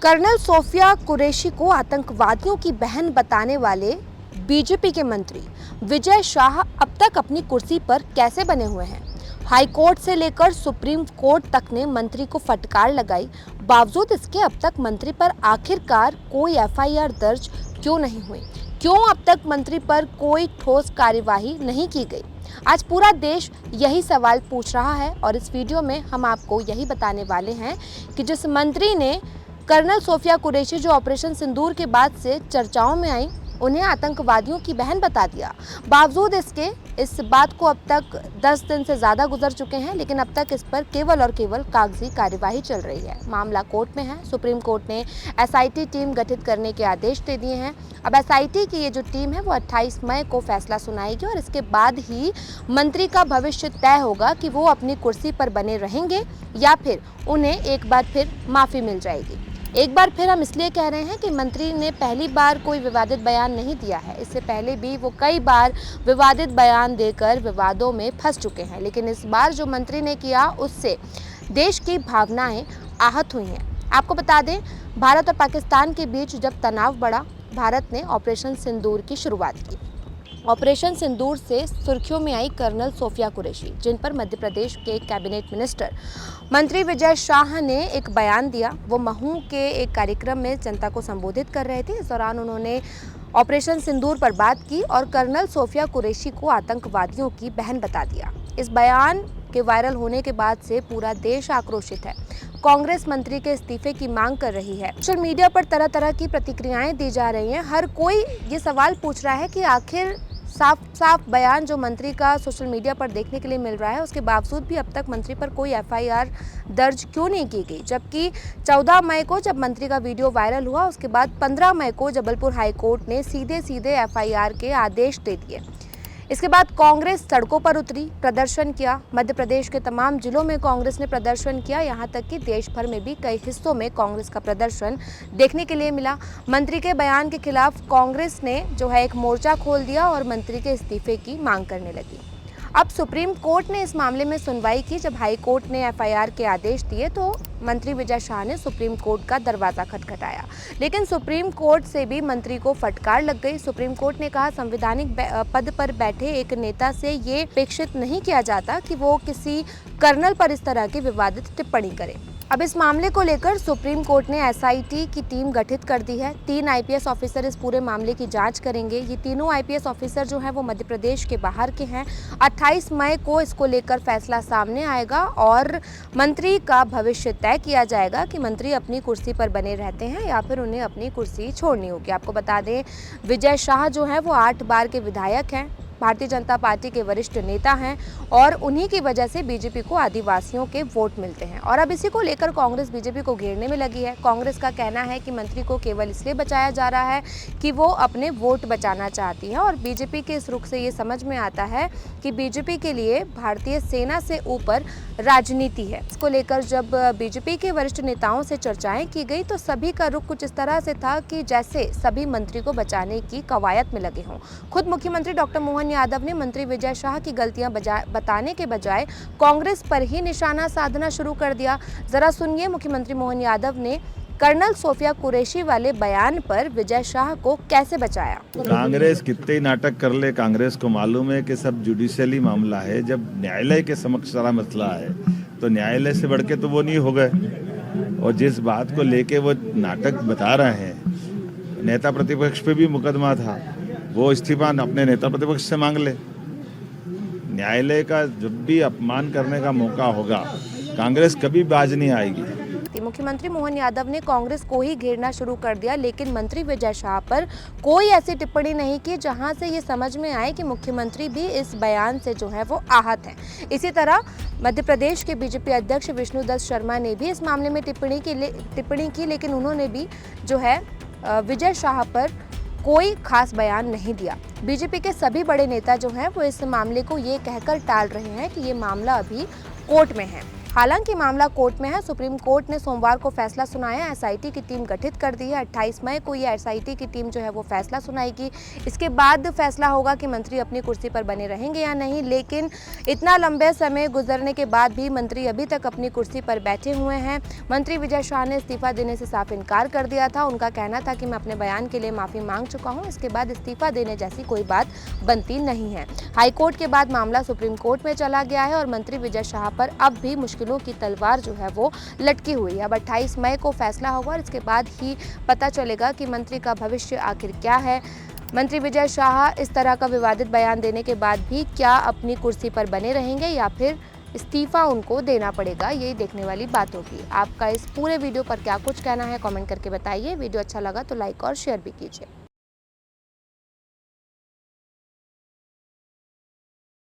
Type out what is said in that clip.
Colonel Sophia Qureshi को आतंकवादियों की बहन बताने वाले बीजेपी के मंत्री विजय शाह अब तक अपनी कुर्सी पर कैसे बने हुए हैं। हाई कोर्ट से लेकर सुप्रीम कोर्ट तक ने मंत्री को फटकार लगाई, बावजूद इसके अब तक मंत्री पर आखिरकार कोई एफआईआर दर्ज क्यों नहीं हुई? क्यों अब तक मंत्री पर कोई ठोस कार्यवाही नहीं की गई? आज पूरा देश यही सवाल पूछ रहा है और इस वीडियो में हम आपको यही बताने वाले हैं कि जिस मंत्री ने कर्नल सोफिया कुरैशी जो ऑपरेशन सिंदूर के बाद से चर्चाओं में आई, उन्हें आतंकवादियों की बहन बता दिया। बावजूद इसके इस बात को अब तक 10 दिन से ज़्यादा गुजर चुके हैं, लेकिन अब तक इस पर केवल और केवल कागजी कार्यवाही चल रही है। मामला कोर्ट में है। सुप्रीम कोर्ट ने एसआईटी टीम गठित करने के आदेश दे दिए हैं। अब एसआईटी की ये जो टीम है वो 28 मई को फैसला सुनाएगी और इसके बाद ही मंत्री का भविष्य तय होगा कि वो अपनी कुर्सी पर बने रहेंगे या फिर उन्हें एक बार फिर माफ़ी मिल जाएगी। एक बार फिर हम इसलिए कह रहे हैं कि मंत्री ने पहली बार कोई विवादित बयान नहीं दिया है। इससे पहले भी वो कई बार विवादित बयान देकर विवादों में फंस चुके हैं, लेकिन इस बार जो मंत्री ने किया उससे देश की भावनाएं आहत हुई हैं। आपको बता दें, भारत और पाकिस्तान के बीच जब तनाव बढ़ा, भारत ने ऑपरेशन सिंदूर की शुरुआत की। ऑपरेशन सिंदूर से सुर्खियों में आई कर्नल सोफिया कुरैशी, जिन पर मध्य प्रदेश के कैबिनेट मिनिस्टर मंत्री विजय शाह ने एक बयान दिया। वो महू के एक कार्यक्रम में जनता को संबोधित कर रहे थे। इस दौरान उन्होंने ऑपरेशन सिंदूर पर बात की और कर्नल सोफिया कुरैशी को आतंकवादियों की बहन बता दिया। इस बयान के वायरल होने के बाद से पूरा देश आक्रोशित है। कांग्रेस मंत्री के इस्तीफे की मांग कर रही है। सोशल मीडिया पर तरह तरह की प्रतिक्रियाएं दी जा रही हैं। हर कोई ये सवाल पूछ रहा है कि आखिर साफ बयान जो मंत्री का सोशल मीडिया पर देखने के लिए मिल रहा है, उसके बावजूद भी अब तक मंत्री पर कोई एफआईआर दर्ज क्यों नहीं की गई? जबकि 14 मई को जब मंत्री का वीडियो वायरल हुआ, उसके बाद 15 मई को जबलपुर हाई कोर्ट ने सीधे एफआईआर के आदेश दे दिए। इसके बाद कांग्रेस सड़कों पर उतरी, प्रदर्शन किया। मध्य प्रदेश के तमाम जिलों में कांग्रेस ने प्रदर्शन किया, यहाँ तक कि देश भर में भी कई हिस्सों में कांग्रेस का प्रदर्शन देखने के लिए मिला। मंत्री के बयान के खिलाफ कांग्रेस ने जो है एक मोर्चा खोल दिया और मंत्री के इस्तीफे की मांग करने लगी। अब सुप्रीम कोर्ट ने इस मामले में सुनवाई की। जब हाई कोर्ट ने एफआईआर के आदेश दिए तो मंत्री विजय शाह ने सुप्रीम कोर्ट का दरवाज़ा खटखटाया, लेकिन सुप्रीम कोर्ट से भी मंत्री को फटकार लग गई। सुप्रीम कोर्ट ने कहा, संवैधानिक पद पर बैठे एक नेता से ये अपेक्षित नहीं किया जाता कि वो किसी कर्नल पर इस तरह की विवादित टिप्पणी करे। अब इस मामले को लेकर सुप्रीम कोर्ट ने एसआईटी की टीम गठित कर दी है। 3 आईपीएस ऑफिसर इस पूरे मामले की जांच करेंगे। ये तीनों आईपीएस ऑफिसर जो हैं वो मध्य प्रदेश के बाहर के हैं। 28 मई को इसको लेकर फैसला सामने आएगा और मंत्री का भविष्य तय किया जाएगा कि मंत्री अपनी कुर्सी पर बने रहते हैं या फिर उन्हें अपनी कुर्सी छोड़नी होगी। आपको बता दें, विजय शाह जो हैं वो 8 बार के विधायक हैं, भारतीय जनता पार्टी के वरिष्ठ नेता हैं और उन्हीं की वजह से बीजेपी को आदिवासियों के वोट मिलते हैं। और अब इसी को लेकर कांग्रेस बीजेपी को घेरने में लगी है। कांग्रेस का कहना है कि मंत्री को केवल इसलिए बचाया जा रहा है कि वो अपने वोट बचाना चाहती है और बीजेपी के इस रुख से ये समझ में आता है कि बीजेपी के लिए भारतीय सेना से ऊपर राजनीति है। इसको लेकर जब बीजेपी के वरिष्ठ नेताओं से चर्चाएं की गई तो सभी का रुख कुछ इस तरह से था कि जैसे सभी मंत्री को बचाने की कवायद में लगे हों। खुद मुख्यमंत्री डॉक्टर मोहन यादव ने मंत्री विजय शाह की गलतियां बताने के बजाय कांग्रेस पर ही निशाना साधना शुरू कर दिया। जरा सुनिए मुख्यमंत्री मोहन यादव ने कर्नल सोफिया कुरैशी वाले बयान पर विजय शाह को कैसे बचाया। कांग्रेस कितने ही नाटक कर ले, कांग्रेस को मालूम है कि सब जुडिशियली मामला है। जब न्यायालय के समक्ष सारा मसला है तो न्यायालय से बढ़ के तो वो नहीं हो गए। और जिस बात को लेके वो नाटक बता रहे हैं, नेता प्रतिपक्ष पे भी मुकदमा था, वो इस्तीफा अपने नेता प्रतिपक्ष से मांग ले। न्यायालय का जब भी अपमान करने का मौका होगा, कांग्रेस कभी बाज नहीं आएगी। मुख्यमंत्री मोहन यादव ने कांग्रेस को ही घेरना शुरू कर दिया, लेकिन मंत्री विजय शाह पर कोई ऐसी टिप्पणी नहीं की जहां से ये समझ में आए कि मुख्यमंत्री भी इस बयान से जो है वो आहत हैं। इसी तरह मध्य प्रदेश के बीजेपी अध्यक्ष विष्णुदत्त शर्मा ने भी इस मामले में टिप्पणी की, लेकिन उन्होंने भी जो है विजय शाह पर कोई खास बयान नहीं दिया। बीजेपी के सभी बड़े नेता जो हैं वो इस मामले को ये कहकर टाल रहे हैं कि ये मामला अभी कोर्ट में है। हालांकि मामला कोर्ट में है। सुप्रीम कोर्ट ने सोमवार को फैसला सुनाया। एसआईटी की टीम गठित कर दी है। 28 मई को ये एसआईटी की टीम जो है वो फैसला सुनाएगी। इसके बाद फैसला होगा कि मंत्री अपनी कुर्सी पर बने रहेंगे या नहीं। लेकिन इतना लंबे समय गुजरने के बाद भी मंत्री अभी तक अपनी कुर्सी पर बैठे हुए हैं। मंत्री विजय शाह ने इस्तीफा देने से साफ इनकार कर दिया था। उनका कहना था कि मैं अपने बयान के लिए माफी मांग चुका हूं, इसके बाद इस्तीफा देने जैसी कोई बात बनती नहीं है। हाईकोर्ट के बाद मामला सुप्रीम कोर्ट में चला गया है और मंत्री विजय शाह पर अब भी मुश्किलों की तलवार जो है वो लटकी हुई है। अब 28 मई को फैसला होगा और इसके बाद ही पता चलेगा कि मंत्री का भविष्य आखिर क्या है। मंत्री विजय शाह इस तरह का विवादित बयान देने के बाद भी क्या अपनी कुर्सी पर बने रहेंगे या फिर इस्तीफा उनको देना पड़ेगा, यही देखने वाली बात होगी। आपका इस पूरे वीडियो पर क्या कुछ कहना है कमेंट करके बताइए। वीडियो अच्छा लगा तो लाइक और शेयर भी कीजिए।